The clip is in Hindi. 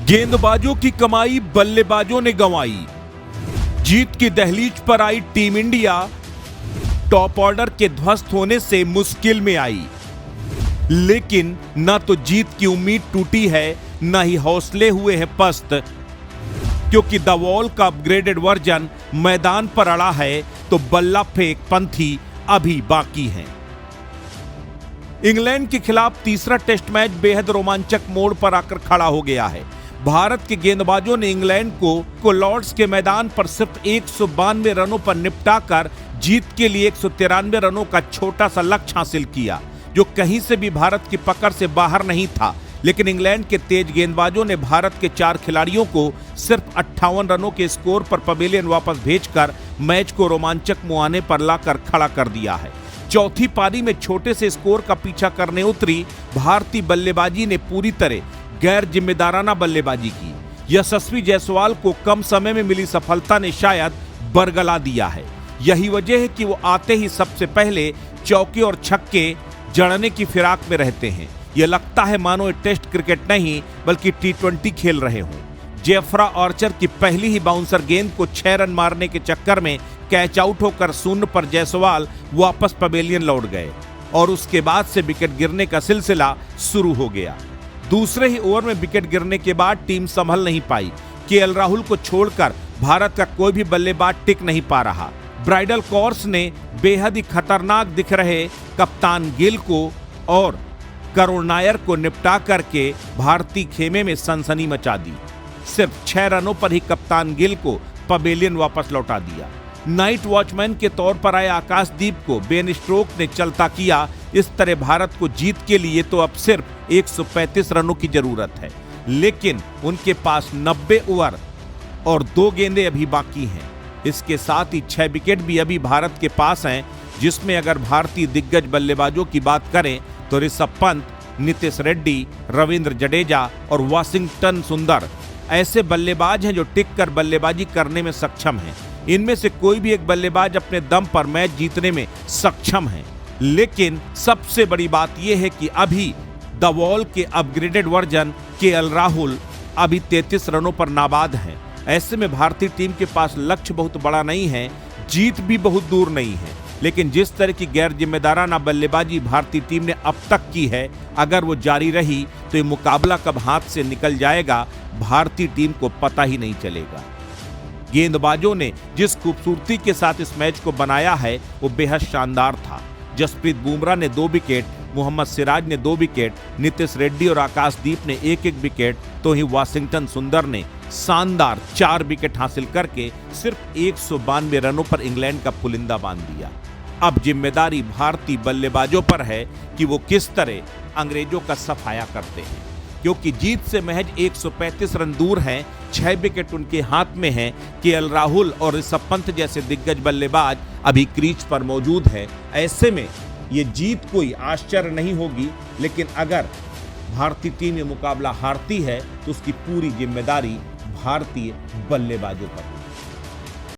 गेंदबाजों की कमाई बल्लेबाजों ने गंवाई। जीत की दहलीज पर आई टीम इंडिया टॉप ऑर्डर के ध्वस्त होने से मुश्किल में आई, लेकिन न तो जीत की उम्मीद टूटी है, न ही हौसले हुए हैं पस्त, क्योंकि द वॉल का अपग्रेडेड वर्जन मैदान पर अड़ा है तो बल्ला फेंक पंथी अभी बाकी हैं। इंग्लैंड के खिलाफ तीसरा टेस्ट मैच बेहद रोमांचक मोड़ पर आकर खड़ा हो गया है। भारत के गेंदबाजों ने इंग्लैंड को लॉर्ड्स के मैदान पर सिर्फ 192 रनों पर निपटाकर जीत के लिए 193 रनों का छोटा सा लक्ष्य हासिल किया, जो कहीं से भी भारत की पकड़ से बाहर नहीं था। लेकिन इंग्लैंड के तेज गेंदबाजों ने भारत के 4 खिलाड़ियों को सिर्फ 58 रनों के स्कोर पर पवेलियन वापस भेजकर मैच को रोमांचक मुहाने पर लाकर खड़ा कर दिया है। चौथी पारी में छोटे से स्कोर का पीछा करने उतरी भारतीय बल्लेबाजी ने पूरी तरह गैर जिम्मेदाराना बल्लेबाजी की। यशस्वी जायसवाल को कम समय में मिली सफलता ने शायद बरगला दिया है। यही वजह है कि वो आते ही सबसे पहले चौके और छक्के जड़ने की फिराक में रहते हैं। यह लगता है मानो टेस्ट क्रिकेट नहीं बल्कि T20 खेल रहे हों। जेफ्रा आर्चर की पहली ही बाउंसर गेंद को 6 रन मारने के चक्कर में कैच आउट होकर शून्य पर जायसवाल वापस पवेलियन लौट गए और उसके बाद से विकेट गिरने का सिलसिला शुरू हो गया। दूसरे ही ओवर में विकेट गिरने के बाद टीम संभल नहीं पाई। केएल राहुल को छोड़कर भारत का कोई भी बल्लेबाज टिक नहीं पा रहा। ब्राइडल कोर्स ने बेहद ही खतरनाक दिख रहे कप्तान गिल को और करुण नायर को निपटा करके भारतीय खेमे में सनसनी मचा दी। सिर्फ 6 रनों पर ही कप्तान गिल को पवेलियन वापस लौटा दिया। नाइट वॉचमैन के तौर पर आए आकाशदीप को बेन स्टोक ने चलता किया। इस तरह भारत को जीत के लिए तो अब सिर्फ 135 रनों की जरूरत है, लेकिन उनके पास 90 ओवर और 2 गेंदें अभी बाकी हैं। इसके साथ ही 6 विकेट भी अभी भारत के पास हैं, जिसमें अगर भारतीय दिग्गज बल्लेबाजों की बात करें तो ऋषभ पंत, नीतीश रेड्डी, रविंद्र जडेजा और वाशिंगटन सुंदर ऐसे बल्लेबाज हैं जो टिक कर बल्लेबाजी करने में सक्षम हैं। इनमें से कोई भी एक बल्लेबाज अपने दम पर मैच जीतने में सक्षम है। लेकिन सबसे बड़ी बात यह है कि अभी द वॉल के अपग्रेडेड वर्जन केएल राहुल अभी 33 रनों पर नाबाद हैं। ऐसे में भारतीय टीम के पास लक्ष्य बहुत बड़ा नहीं है, जीत भी बहुत दूर नहीं है, लेकिन जिस तरह की गैर जिम्मेदाराना बल्लेबाजी भारतीय टीम ने अब तक की है, अगर वो जारी रही तो ये मुकाबला कब हाथ से निकल जाएगा भारतीय टीम को पता ही नहीं चलेगा। गेंदबाजों ने जिस खूबसूरती के साथ इस मैच को बनाया है वो बेहद शानदार था। जसप्रीत बुमराह ने 2 विकेट, मोहम्मद सिराज ने 2 विकेट, नीतीश रेड्डी और आकाशदीप ने 1-1 विकेट, तो ही वाशिंगटन सुंदर ने शानदार 4 विकेट हासिल करके सिर्फ 192 रनों पर इंग्लैंड का पुलिंदा बांध दिया। अब जिम्मेदारी भारतीय बल्लेबाजों पर है कि वो किस तरह अंग्रेजों का सफाया करते हैं, क्योंकि जीत से महज 135 रन दूर हैं। 6 विकेट उनके हाथ में हैं। केएल राहुल और ऋषभ पंत जैसे दिग्गज बल्लेबाज अभी क्रीज पर मौजूद है। ऐसे में ये जीत कोई आश्चर्य नहीं होगी, लेकिन अगर भारतीय टीम ये मुकाबला हारती है तो उसकी पूरी जिम्मेदारी भारतीय बल्लेबाजों पर है।